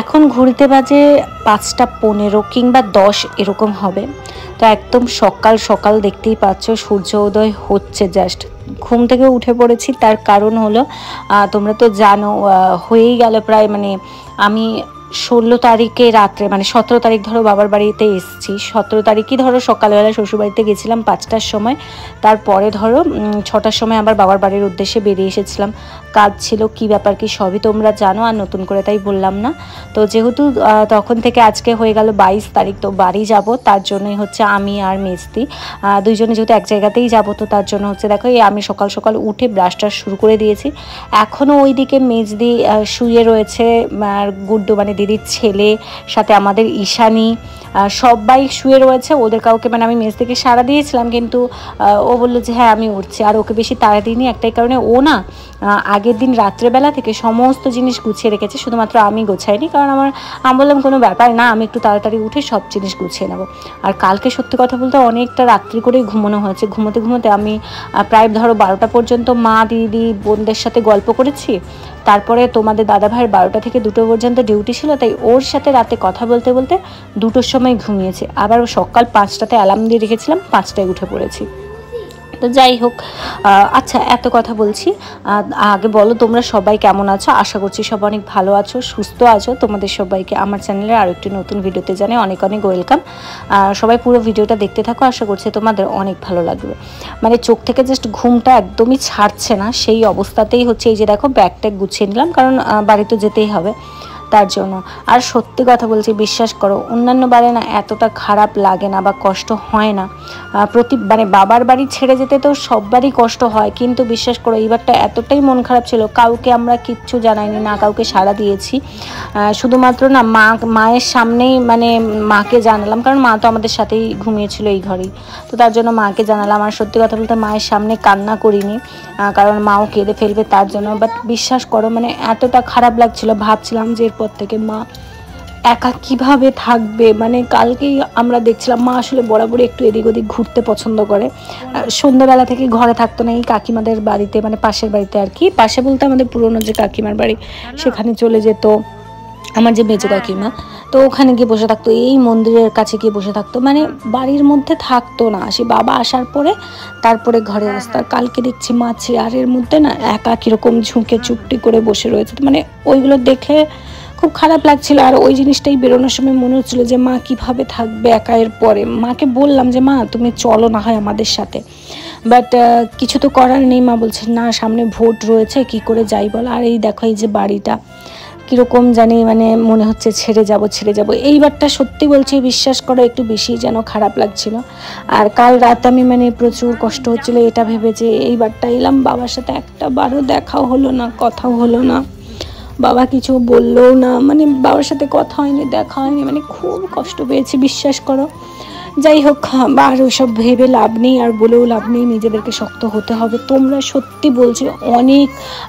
এখন ঘুরতে বাজে 5টা 15 কিংবা 10 এরকম হবে। তো একদম সকাল সকাল দেখতেই পাচ্ছ সূর্য উদয় হচ্ছে। জাস্ট ঘুম থেকে উঠে পড়েছি, তার কারণ হলো তোমরা তো জানো হয়েই গেল প্রায়, মানে আমি 16 তারিখে রাত্রে, মানে 17 তারিখ ধরো বাবার বাড়িতে এসেছি, 17 তারিখই ধরো সকালবেলা শ্বশুরবাড়িতে গেছিলাম 5টার সময়। তারপরে ধরো 6টার সময় আবার বাবার বাড়ির উদ্দেশ্যে বেরিয়ে এসেছিলাম। কাজ ছিল, কি ব্যাপার কি সবই তোমরা জানো, আর নতুন করে তাই বললাম না। তো যেহেতু তখন থেকে আজকে হয়ে গেল 22 তারিখ, তো বাড়ি যাব, তার জন্যই হচ্ছে আমি আর মেজদি দুইজনে যেহেতু এক জায়গাতেই যাব, তো তার জন্য হচ্ছে দেখো আমি সকাল সকাল উঠে ব্রাশটা শুরু করে দিয়েছি। এখনও ওইদিকে মেজদি শুয়ে রয়েছে, আর গুড্ডু মানে দিদির ছেলে, সাথে আমাদের ঈশানী সবাই শুয়ে রয়েছে। ওদের কাউকে মানে আমি মেজদিকে সাড়া দিয়েছিলাম, কিন্তু ও বললো যে হ্যাঁ আমি উঠছি। আর ওকে বেশি তাড়া দিইনি একটাই কারণে, ও না আগের দিন রাত্রেবেলা থেকে সমস্ত জিনিস গুছিয়ে রেখেছে, শুধুমাত্র আমি গোছাইনি। কারণ আমি বললাম কোনো ব্যাপার না, আমি একটু তাড়াতাড়ি উঠে সব জিনিস গুছিয়ে নেবো। আর কালকে সত্যি কথা বলতে অনেকটা রাত্রি করেই ঘুমানো হয়েছে। ঘুমোতে ঘুমোতে আমি প্রায় ধরো 12টা পর্যন্ত মা দিদি বোনদের সাথে গল্প করেছি। তারপরে তোমাদের দাদাভাইয়ের 12টা থেকে 2টো পর্যন্ত ডিউটি ছিল, তাই ওর সাথে রাতে কথা বলতে বলতে 2টোর সময় ঘুমিয়েছে। আবার সকাল 5টাতে অ্যালার্ম দিয়ে রেখেছিলাম, 5টায় উঠে পড়েছি। তো যাই হোক, আচ্ছা এত কথা বলছি, আগে বলো তোমরা সবাই কেমন আছো? আশা করছি সবাই অনেক ভালো আছো, সুস্থ আছো। তোমাদের সবাইকে আমার চ্যানেলের আরও একটি নতুন ভিডিওতে জানাই অনেক অনেক ওয়েলকাম। সবাই পুরো ভিডিওটা দেখতে থাকো, আশা করছি তোমাদের অনেক ভালো লাগবে। মানে চোখ থেকে জাস্ট ঘুমটা একদমই ছাড়ছে না, সেই অবস্থাতেই হচ্ছে এই যে দেখো ব্যাগটা গুছিয়ে নিলাম, কারণ বাড়িতে যেতেই হবে তার জন্য। আর সত্যি কথা বলছি, বিশ্বাস করো অন্যান্য বারে না এতটা খারাপ লাগে না বা কষ্ট হয় না। মানে বাবার বাড়ি ছেড়ে যেতে তো সববারই কষ্ট হয়, কিন্তু বিশ্বাস করো এইবারটা এতটাই মন খারাপ ছিল, কাউকে আমরা কিচ্ছু জানাইনি, না কাউকে সাড়া দিয়েছি। শুধুমাত্র না মায়ের সামনেই মানে মাকে জানালাম, কারণ মা তো আমাদের সাথেই ঘুমিয়েছিল এই ঘরেই, তো তার জন্য মাকে জানালাম। আর সত্যি কথা বলতে মায়ের সামনে কান্না করিনি, কারণ মাও কেঁদে ফেলবে তার জন্য। বাট বিশ্বাস করো মানে এতটা খারাপ লাগছিল, ভাবছিলাম যে এরপর থেকে মা একা কিভাবে থাকবে। মানে কালকেই আমরা দেখছিলাম মা আসলে বরাবরই একটু এদিক ওদিক ঘুরতে পছন্দ করে। সন্ধ্যাবেলা থেকে ঘরে থাকতো না, এই কাকিমাদের বাড়িতে, মানে পাশের বাড়িতে আর কি, পাশে বলতে আমাদের পুরনো যে কাকিমার বাড়ি সেখানে চলে যেত, আমার যে মেজো কাকিমা, তো ওখানে গিয়ে বসে থাকতো, এই মন্দিরের কাছে গিয়ে বসে থাকতো, মানে বাড়ির মধ্যে থাকতো না। সে বাবা আসার পরে তারপরে ঘরে আসতো। কালকে দেখছি মা চেয়ারের মধ্যে না একা কীরকম ঝুঁকে চুপটি করে বসে রয়েছে, মানে ওইগুলো দেখে খুব খারাপ লাগছিল। আর ওই জিনিসটাই বেরোনোর সময় মনে হচ্ছিলো যে মা কিভাবে থাকবে একা। এর পরে মাকে বললাম যে মা তুমি চলো না হয় আমাদের সাথে, বাট কিছু তো করার নেই। মা বলছে না সামনে ভোট রয়েছে, কি করে যাই বল। আর এই দেখো এই যে বাড়িটা কীরকম জানি, মানে মনে হচ্ছে ছেড়ে যাব। এইবারটা সত্যি বলছি বিশ্বাস করো একটু বেশি যেন খারাপ লাগছিল। আর কাল রাত আমি মানে প্রচুর কষ্ট হচ্ছিল এটা ভেবে যে এইবারটা এলাম, বাবার সাথে একটা বারও দেখাও হলো না, কথাও হলো না, বাবা কিছু বললেও না, মানে বাবার সাথে কথা হয়নি, দেখা হয়নি, মানে খুব কষ্ট পেয়েছি বিশ্বাস করো। যাই হোক, আর ওইসব ভেবে লাভ নেই, আর বলেও লাভ নেই, নিজেদেরকে শক্ত হতে হবে। তোমরা সত্যি বলছি অনেক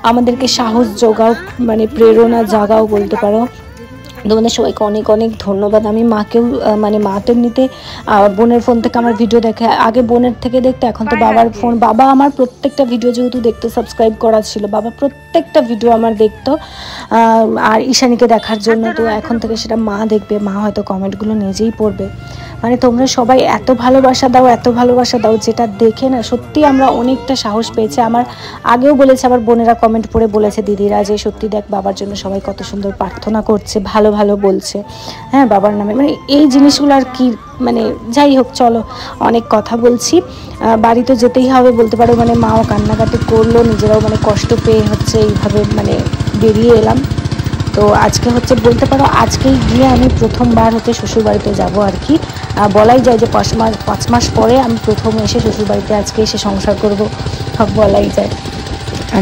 আমাদেরকে সাহস যোগাও, মানে প্রেরণা জাগাও বলতে পারো। তোমাদের সবাইকে অনেক অনেক ধন্যবাদ। আমি মাকেও মানে মা তো নিতে বোনের ফোন থেকে আমার ভিডিও দেখে, আগে বোনের থেকে দেখতে, এখন তো বাবার ফোন। বাবা আমার প্রত্যেকটা ভিডিও যেহেতু দেখতো, সাবস্ক্রাইব করা ছিল, বাবা প্রত্যেকটা ভিডিও আমার দেখতো আর ঈশানীকে দেখার জন্য। তো এখন থেকে সেটা মা দেখবে, মা হয়তো কমেন্টগুলো নিজেই পড়বে। মানে তোমরা সবাই এত ভালোবাসা দাও, যেটা দেখে না সত্যি আমরা অনেকটা সাহস পেয়েছি। আমার আগেও বলেছে, আবার বোনেরা কমেন্ট পড়ে বলেছে দিদিরা যে সত্যি দেখ বাবার জন্য সবাই কত সুন্দর প্রার্থনা করছে, ভালো ভালো বলছে, হ্যাঁ বাবার নামে। মানে এই জিনিসগুলো আর কি, মানে যাই হোক চলো অনেক কথা বলছি, বাড়ি তো যেতেই হবে বলতে পারো। মানে মাও কান্নাকাটি করলো, নিজেরাও মানে কষ্ট পেয়ে হচ্ছে এইভাবে মানে বেরিয়ে এলাম। তো আজকে হচ্ছে বলতে পারো আজকেই গিয়ে আমি প্রথমবার হচ্ছে শ্বশুরবাড়িতে যাব আর কি। বলাই যায় যে 5 মাস পরে আমি প্রথম এসে শ্বশুরবাড়িতে আজকে এসে সংসার করব, বলাই যায়।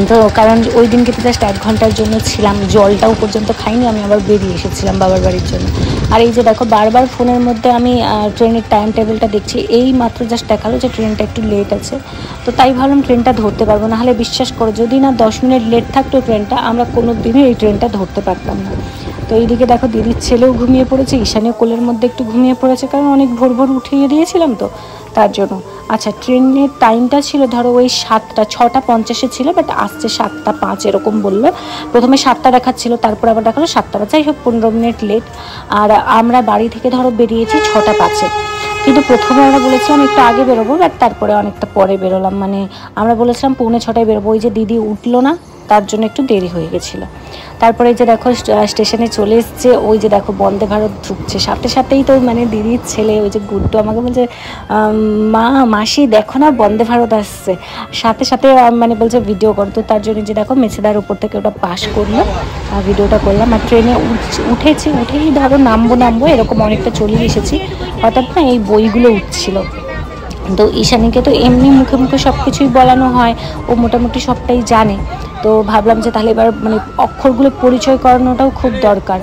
তো কারণ ওই দিনকে তো জাস্ট 1 ঘন্টার জন্য ছিলাম, জলটাও পর্যন্ত খাইনি, আমি আবার বেরিয়ে এসেছিলাম বাবার বাড়ির জন্য। আর এই যে দেখো বারবার ফোনের মধ্যে আমি ট্রেনের টাইম টেবিলটা দেখছি, এই মাত্র জাস্ট দেখালো যে ট্রেনটা একটু লেট আছে। তো তাই ভাবলাম ট্রেনটা ধরতে পারবো, নাহলে বিশ্বাস করো যদি না 10 মিনিট লেট থাকতো ট্রেনটা, আমরা কোনো দিনই এই ট্রেনটা ধরতে পারতাম না। তো এইদিকে দেখো দিদির ছেলেও ঘুমিয়ে পড়েছে, ঈশানীও কোলের মধ্যে একটু ঘুমিয়ে পড়েছে, কারণ অনেক ভোর ভোর উঠিয়ে দিয়েছিলাম। তো তার জন্য। আচ্ছা, ট্রেনের টাইমটা ছিল ধরো ওই 6টা50 ছিল, বাট আসছে 7টা5 এরকম বললো। প্রথমে 7টা দেখাচ্ছিল, তারপর আবার দেখালো 7টা5, যাই হোক 15 মিনিট লেট। আর আমরা বাড়ি থেকে ধরো বেরিয়েছি 6টা5-এ, কিন্তু প্রথমে আমরা বলেছিলাম একটু আগে বেরোবো, বাট তারপরে অনেকটা পরে বেরোলাম। মানে আমরা বলেছিলাম 6:45 বেরোবো, ওই যে দিদি উঠলো না, তার জন্য একটু দেরি হয়ে গেছিলো। তারপরে এই যে দেখো স্টেশনে চলে এসছে, ওই যে দেখো বন্দে ভারত ঢুকছে, সাথে সাথেই তো মানে দিদির ছেলে ওই যে গুড্ডু আমাকে বলছে মা মাসি দেখো না বন্দে ভারত আসছে, সাথে সাথে মানে বলছে ভিডিও কর। তো তার জন্য যে দেখো মেছেদার উপর থেকে ওটা পাস করলো, ভিডিওটা করলাম। আর ট্রেনে উঠেছি, উঠেই ধরো নামবো এরকম অনেকটা চলে এসেছি, হঠাৎ না এই বইগুলো উঠছিল। তো ঈশানীকে তো এমনি মুখে মুখে সব কিছুই বলানো হয়, ও মোটামুটি সবটাই জানে। তো ভাবলাম যে তাহলে এবার মানে অক্ষরগুলো পরিচয় করানোটাও খুব দরকার।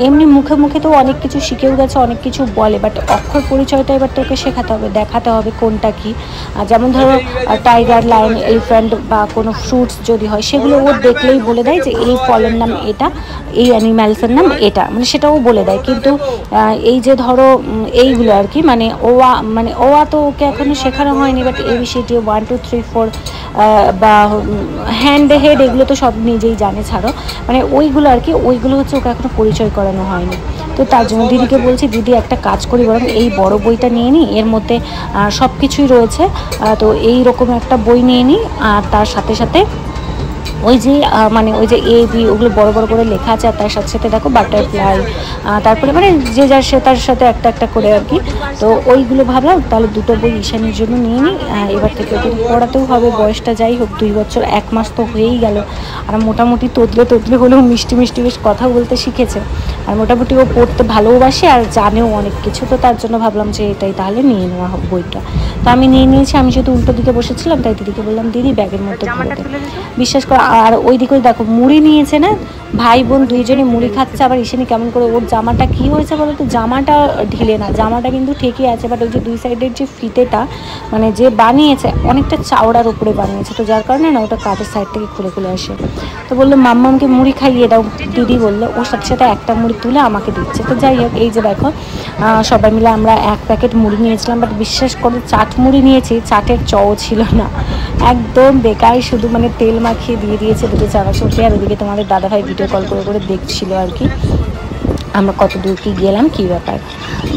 এমনি মুখে মুখে তো অনেক কিছু শিখেও গেছে, অনেক কিছু বলে, বাট অক্ষর পরিচয়টা এবার তোকে শেখাতে হবে, দেখাতে হবে কোনটা কি। যেমন ধরো টাইগার, লায়ন, এলিফ্যান্ট বা কোনো ফ্রুটস যদি হয়, সেগুলো ও দেখলেই বলে দেয় যে এই ফলের নাম এটা, এই অ্যানিম্যালসের নাম এটা, মানে সেটাও বলে দেয়। কিন্তু এই যে ধরো এইগুলো আর কি, মানে ওয়া তো ওকে এখনও শেখানো হয়নি, বাট ABCD 1 2 3 4 বা হ্যান্ড হেড এগুলো তো সব নিজেই জানে, ছাড়ো মানে ওইগুলো আর কি, ওইগুলো হচ্ছে ওকে এখনও পরিচয় করানো হয়নি। তো তার জন্য দিদিকে বলছি, দিদি একটা কাজ করি বরং এই বড় বইটা নিয়ে নিই, এর মধ্যে সব কিছুই রয়েছে। তো এই রকম একটা বই নিয়ে নিই, আর তার সাথে সাথে ওই যে মানে ওই যে AB ওগুলো বড় বড় করে লেখা আছে, আর তার সাথে সাথে দেখো বাটারফ্লাই, তারপরে মানে যে যার সে তার সাথে একটা একটা করে আর কি। তো ওইগুলো ভাবলাম তাহলে দুটো বই ঈশানীর জন্য নিয়ে নিই, এবার থেকে ওকে পড়াতেও হবে। বয়সটা যাই হোক 2 বছর 1 মাস তো হয়েই গেল, আর মোটামুটি তোতলে হলেও মিষ্টি মিষ্টি বেশ কথা বলতে শিখেছে, আর মোটামুটি ও পড়তে ভালোবাসে আর জানেও অনেক কিছু। তো তার জন্য ভাবলাম যে এটাই তাহলে নিয়ে নেওয়া হোক বইটা। তো আমি নিয়ে নিয়েছি, আমি যেহেতু উল্টো দিকে বসেছিলাম তাই দিদিকে বললাম দিদি ব্যাগের মধ্যে ভরে দে। বিশ্বাস করো, আর ওই দিকে দেখো মুড়ি নিয়েছে না, ভাই বোন দুইজনে মুড়ি খাচ্ছে। আবার ঈশানী কেমন করে, ওর জামাটা কি হয়েছে বলো তো, জামাটা ঢিলে না, জামাটা কিন্তু ঠিকই আছে, বাট ওই যে 2 সাইডের যে ফিতেটা মানে যে বানিয়েছে অনেকটা চাওড়ার উপরে বানিয়েছে, তো যার কারণে না ওটা কাঁধের সাইড থেকে খুলে আসে। তো বললো মাম্মামকে মুড়ি খাইয়ে দাও, দিদি বললো, ওর সাথে সাথে একটা মুড়ি তুলে আমাকে দিচ্ছে। তো যাই হোক, এই যে দেখো সবাই মিলে আমরা 1 প্যাকেট মুড়ি নিয়েছিলাম, বাট বিশ্বাস করে চাট মুড়ি নিয়েছি, চাটের চও ছিল না, একদম বেকার, শুধু মানে তেল মাখিয়ে দিয়ে দিয়েছে দুটো চানাচুরকে। আর ওদিকে তোমাদের দাদাভাই ভিডিও কল করে দেখছিল আর কি আমরা কত দূর কি গেলাম, কী ব্যাপার।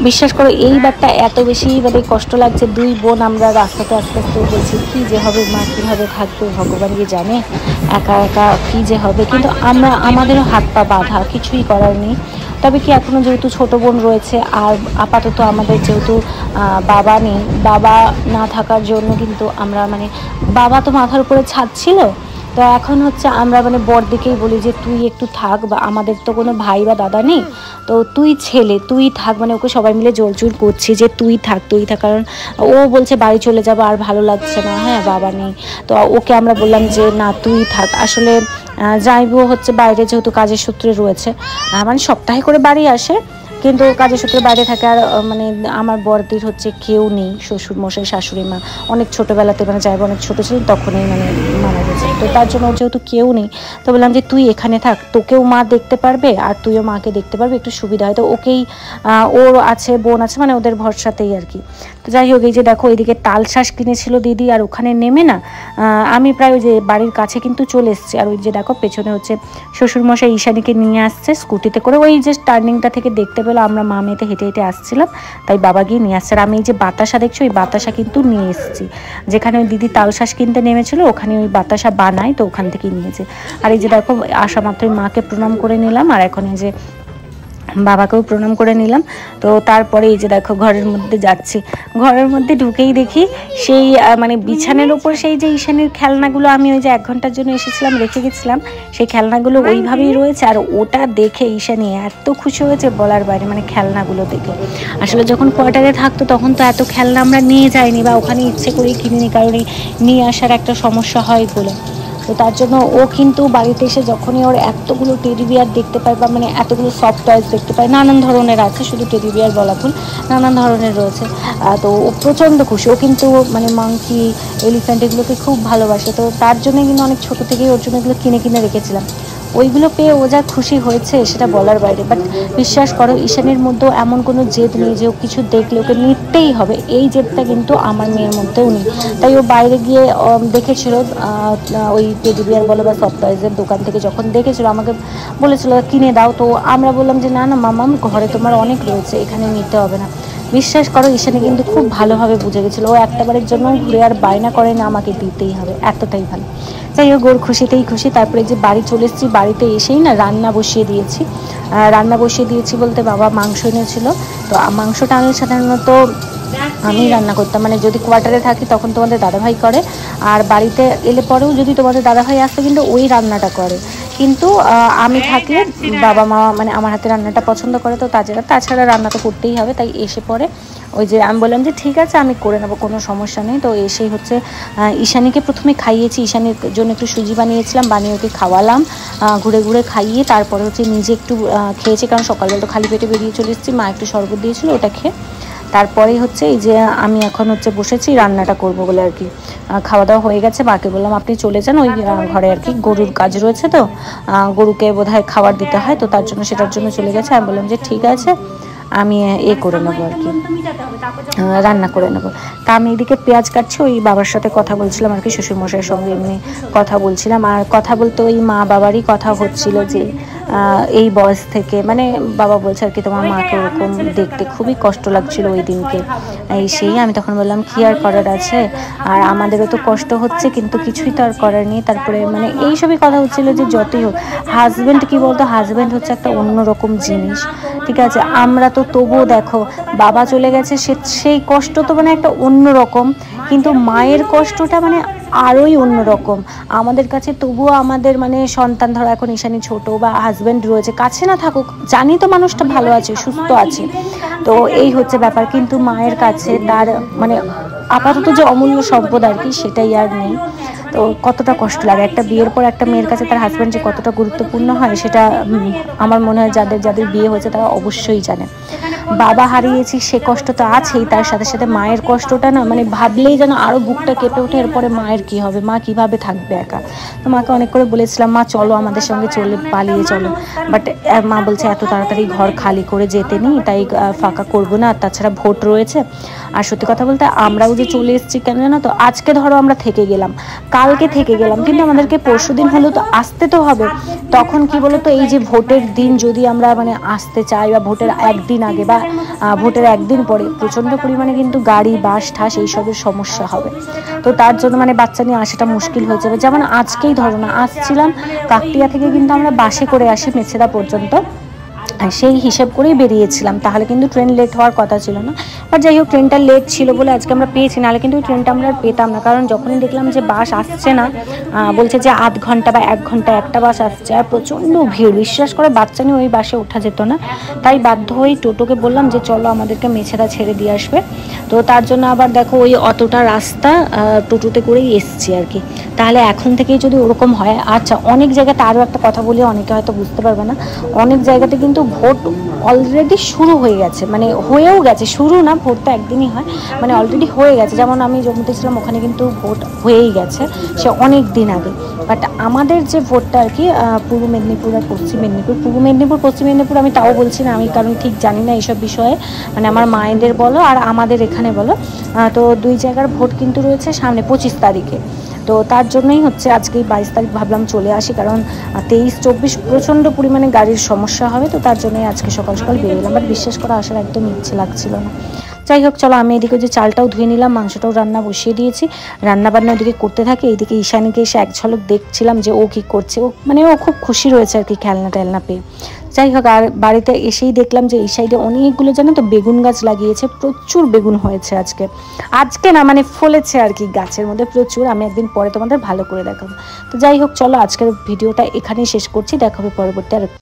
বিশ্বাস করো এইবারটা এত বেশি মানে কষ্ট লাগছে, 2 বোন আমরা রাস্তাতে আস্তে আস্তে বলছি কী যে হবে, মা কীভাবে থাকবে ভগবান গিয়ে জানে, একা একা কী যে হবে। কিন্তু আমাদেরও হাত পা বাঁধা, কিছুই করার নেই। তবে কি এখনও যেহেতু ছোটো বোন রয়েছে, আর আপাতত আমাদের যেহেতু বাবা নেই, বাবা না থাকার জন্য কিন্তু আমরা মানে বাবা তো মাথার উপরে ছাদ ছিল, তো এখন হচ্ছে আমরা মানে বড়দিকেই বলি যে তুই একটু থাক, বা আমাদের তো কোনো ভাই বা দাদা নেই, তো তুই ছেলে তুই থাক, মানে ওকে সবাই মিলে জোর করছি যে তুই থাক। কারণ ও বলছে বাড়ি চলে যাবো আর ভালো লাগছে না, হ্যাঁ বাবা নেই। তো ওকে আমরা বললাম যে না তুই থাক। আসলে যাইবো হচ্ছে বাইরে, যেহেতু কাজের সূত্রে রয়েছে, মানে সপ্তাহে করে বাড়ি আসে, কিন্তু কাজের সূত্রে বাইরে থাকে। আর মানে আমার বড়দির হচ্ছে কেউ নেই, শ্বশুর মশাই শাশুড়ি মা অনেক ছোটোবেলাতে মানে যাইব অনেক ছোটো ছিল তখনই মানে মারা গেছে। তো তার জন্য যেহেতু কেউ নেই, তো বললাম যে তুই এখানে থাক, তোকেও মা দেখতে পারবে আর তুইও মাকে দেখতে পারবে, একটু সুবিধা হয়। তো ওকেই ওর আছে বোন আছে, মানে ওদের ভরসাতেই আর কি। তো যাই হোক, এই যে দেখো এইদিকে তাল শাঁস কিনেছিল দিদি, আর ওখানে নেমে না আমি প্রায় ওই যে বাড়ির কাছে কিন্তু চলে এসেছি। আর ওই যে দেখো পেছনে হচ্ছে শ্বশুরমশাই ঈশানীকে নিয়ে আসছে স্কুটিতে করে, ওই যে টার্নিংটা থেকে দেখতে পেলো আমরা মা মেয়েতে হেঁটে হেঁটে আসছিলাম, তাই বাবা গিয়ে নিয়ে আসছে। আর আমি এই যে বাতাসা দেখছি, ওই বাতাসা কিন্তু নিয়ে এসেছি, যেখানে ওই দিদি তাল শাঁস কিনতে নেমেছিল ওখানে ওই বাতাসা বানায়, তো ওখান থেকেই নিয়েছে। আর এই যে দেখো আসা মাত্রই মাকে প্রণাম করে নিলাম, আর এখন এই যে বাবাকেও প্রণাম করে নিলাম। তো তারপরে এই যে দেখো ঘরের মধ্যে যাচ্ছি, ঘরের মধ্যে ঢুকেই দেখি সেই মানে বিছানার ওপর সেই যে ঈশানীর খেলনাগুলো আমি ওই যে 1 ঘন্টার জন্য এসেছিলাম রেখে গেছিলাম, সেই খেলনাগুলো ওইভাবেই রয়েছে। আর ওটা দেখে ঈশানী এত খুশি হয়েছে বলার বাইরে, মানে খেলনাগুলো দেখে। আসলে যখন কোয়ার্টারে থাকতো তখন তো এত খেলনা আমরা নিয়ে যাইনি, বা ওখানে ইচ্ছে করেই কিনিনি, কারণ নিয়ে আসার একটা সমস্যা হয় বলে। তো তার জন্য ও কিন্তু বাড়িতে এসে যখনই ওর এতগুলো টেডি বিয়ার দেখতে পায়, বা মানে এতগুলো সফট টয়েস দেখতে পায়, নানান ধরনের আছে, শুধু টেডি বিয়ার বলা ভুল, নানান ধরনের রয়েছে। তো ও প্রচণ্ড খুশি, ও কিন্তু মানে মাংকি এলিফ্যান্ট এগুলোকে খুব ভালোবাসে। তো তার জন্য কিন্তু অনেক ছোটো থেকেই ওর জন্য এগুলো কিনে রেখেছিলাম। ওইগুলো পেয়ে ও যা খুশি হয়েছে সেটা বলার বাইরে। বাট বিশ্বাস করো ঈশানীর মধ্যেও এমন কোনো জেদ নেই যে ও কিছু দেখলে ওকে নিতেই হবে, এই জেদটা কিন্তু আমার মেয়ের মধ্যেও নেই। তাই ও বাইরে গিয়ে দেখেছিল ওই টেডি বিয়ার বলো বা সফট টয়েজের দোকান থেকে যখন দেখেছিল আমাকে বলেছিল কিনে দাও, তো আমরা বললাম যে না না মামাম, ঘরে তোমার অনেক রয়েছে, এখানে নিতে হবে না। বিশ্বাস করো ঈশানী কিন্তু খুব ভালোভাবে বুঝে গেছিলো, ও একটাবারের জন্য ঘুরে আর বায়না করে না আমাকে দিতেই হবে, এতটাই ভালো। যাই হোক ওর খুশিতেই খুশি। তারপরে যে বাড়ি চলে এসেছি, বাড়িতে এসেই না রান্না বসিয়ে দিয়েছি। রান্না বসিয়ে দিয়েছি বলতে বাবা মাংস এনেছিল, তো মাংসটা আমি সাধারণত আমি রান্না করতাম, মানে যদি কোয়ার্টারে থাকি তখন তোমাদের দাদাভাই করে, আর বাড়িতে এলে পরেও যদি তোমাদের দাদাভাই আসে কিন্তু ওই রান্নাটা করে, কিন্তু আমি থাকলে বাবা মা মানে আমার হাতে রান্নাটা পছন্দ করে, তো তাছাড়া রান্না তো করতেই হবে। তাই এসে পরে ওই যে আমি বললাম যে ঠিক আছে আমি করে নেবো, কোনো সমস্যা নেই। তো এসেই হচ্ছে ঈশানীকে প্রথমে খাইয়েছি, ঈশানীর জন্য একটু সুজি বানিয়েছিলাম, বানিয়ে ওকে খাওয়ালাম, ঘুরে ঘুরে খাইয়ে তারপরে হচ্ছে নিজে একটু খেয়েছি, কারণ সকালবেলা তো খালি পেটে বেরিয়ে চলে এসেছি, মা একটু শরবত দিয়েছিল ওটা খেয়ে তারপরেই হচ্ছে এই যে আমি এখন হচ্ছে বসেছি রান্নাটা করব বলে আর কি। খাওয়া দাওয়া হয়ে গেছে, মাকে বললাম আপনি চলে যান, ওই ঘরে আর কি গরুর কাজ রয়েছে, তো গরুকে বোধহয় খাবার দিতে হয়, তো তার জন্য সেটার জন্য চলে গেছে। আমি বললাম যে ঠিক আছে আমি করে নেবো আর কি, রান্না করে নেবো। তা আমি এদিকে পেঁয়াজ কাটছি, ওই বাবার সাথে কথা বলছিলাম আর কি, শ্বশুরমশাইয়ের সঙ্গে এমনি কথা বলছিলাম। আর কথা বলতে ওই মা বাবারই কথা হচ্ছিল যে এই বয়স থেকে, মানে বাবা বলছে আর কি তোমার মাকে ওরকম দেখতে খুবই কষ্ট লাগছিল ওই দিনকে, সেই আমি তখন বললাম কি আর করার আছে, আর আমাদেরও তো কষ্ট হচ্ছে কিন্তু কিছুই তো আর করার নেই। তারপরে মানে এইসবই কথা হচ্ছিল যে যতই হোক হাজব্যান্ড কি বলতো, হাজব্যান্ড হচ্ছে একটা অন্যরকম জিনিস, ঠিক আছে। আমরা তো তবুও দেখো বাবা চলে গেছে, সেই কষ্ট তো মানে একটা অন্যরকম, কিন্তু মায়ের কষ্টটা মানে আরোই অন্যরকম আমাদের কাছে। তবুও আমাদের মানে সন্তান, ধরো এখন ঈশানী ছোট বা হাজব্যান্ড রয়েছে, কাছে না থাকুক জানি তো মানুষটা ভালো আছে সুস্থ আছে, তো এই হচ্ছে ব্যাপার, কিন্তু মায়ের কাছে তার মানে আপাতত যে অমূল্য সম্পদ আর কি সেটাই আর নেই। তো কতটা কষ্ট লাগে একটা বিয়ের পর একটা মেয়ের কাছে তার হাজব্যান্ড যে কতটা গুরুত্বপূর্ণ হয় সেটা আমার মনে হয় যাদের বিয়ে হয়েছে তারা অবশ্যই জানে। বাবা হারিয়েছি সে কষ্ট তো আছেই, তার সাথে সাথে মায়ের কষ্টটা না মানে ভাবলেই যেন আরও বুকটা কেঁপে ওঠে, এরপরে মায়ের কি হবে, মা কিভাবে থাকবে একা। তো মাকে অনেক করে বলেছিলাম মা চলো আমাদের সঙ্গে চলে পালিয়ে চলো, বাট মা বলছে এত তাড়াতাড়ি ঘর খালি করে যেতে নেই, তাই ফাঁকা করবো না, আর তাছাড়া ভোট রয়েছে। আর সত্যি কথা বলতে আমরাও যে চলে এসেছি কেন জানো তো, আজকে ধরো আমরা থেকে গেলাম, কালকে থেকে গেলাম, কিন্তু আমাদেরকে পরশুদিন হলেও তো আসতে তো হবে। তখন কি বলো তো, এই যে ভোটের দিন যদি আমরা মানে আসতে চাই বা ভোটের একদিন আগে বা ভোটের একদিন পরে প্রচণ্ড পরিমাণে কিন্তু গাড়ি বাস ঠাস এইসবের সমস্যা হবে, তো তার জন্য মানে বাচ্চা নিয়ে আসাটা মুশকিল হয়ে যাবে। যেমন আজকেই ধরো না আসছিলাম কাকটিয়া থেকে, কিন্তু আমরা বাসে করে আসি মেছেদা পর্যন্ত, সেই হিসেব করেই বেরিয়েছিলাম, তাহলে কিন্তু ট্রেন লেট হওয়ার কথা ছিল না। বাট যাই হোক ট্রেনটা লেট ছিল বলে আজকে আমরা পেয়েছি, নাহলে কিন্তু ওই ট্রেনটা আমরা আর পেতাম না, কারণ যখনই দেখলাম যে বাস আসছে না, বলছে যে আধ ঘন্টা বা 1 ঘন্টা একটা বাস আসছে, আর প্রচণ্ড ভিড়, বিশ্বাস করে বাচ্চা নিয়ে ওই বাসে ওঠা যেত না। তাই বাধ্য হয়ে টোটোকে বললাম যে চলো আমাদেরকে মেছেদা ছেড়ে দিয়ে আসবে, তো তার জন্য আবার দেখো ওই অতটা রাস্তা টোটোতে করেই এসছি আর কি। তাহলে এখন থেকেই যদি ওরকম হয়, আচ্ছা অনেক জায়গাতে আরও একটা কথা বলি, অনেকে হয়তো বুঝতে পারবে না, অনেক জায়গাতে কিন্তু ভোট অলরেডি শুরু হয়ে গেছে, মানে হয়েও গেছে, শুরু না ভোট তো একদিনই হয়, মানে অলরেডি হয়ে গেছে। যেমন আমি জম্মুতে ছিলাম ওখানে কিন্তু ভোট হয়েই গেছে সে অনেক দিন আগে। বাট আমাদের যে ভোটটা আর কি পূর্ব মেদিনীপুর আর পশ্চিম মেদিনীপুর, পূর্ব মেদিনীপুর পশ্চিম মেদিনীপুর আমি তাও বলছি না আমি, কারণ ঠিক জানি না এইসব বিষয়ে, মানে আমার মায়েদের বলো আর আমাদের এখানে বলো, তো 2 জায়গার ভোট কিন্তু রয়েছে সামনে 25 তারিখে। তো তার জন্যই হচ্ছে আজকে 22 তারিখ ভাবলাম চলে আসি, কারণ 23-24 প্রচণ্ড পরিমাণে গাড়ির সমস্যা হবে, তো তার জন্যই আজকে সকাল সকাল বেরিয়েলাম। বাট বিশ্বাস করা আসার একদম ইচ্ছে লাগছিল না। যাই হোক চলো আমি এদিকে যে চালটাও ধুয়ে নিলাম, মাংসটাও রান্না বসিয়ে দিয়েছি, রান্না বান্না ওদিকে করতে থাকে, এইদিকে ঈশানীকে এসে এক ঝলক দেখছিলাম যে ও কী করছে, ও মানে ও খুব খুশি রয়েছে আর কি খেলনা টেলনা পেয়ে। যাই হোক আর বাড়িতে এসেই দেখলাম যে এই সাইডে অনেকগুলো জানো তো বেগুন গাছ লাগিয়েছে, প্রচুর বেগুন হয়েছে আজকে না মানে ফলেছে আর কি গাছের মধ্যে প্রচুর, আমি একদিন পরে তোমাদের ভালো করে দেখাবো। তো যাই হোক চলো আজকের ভিডিওটা এখানেই শেষ করছি, দেখা হবে পরবর্তী আর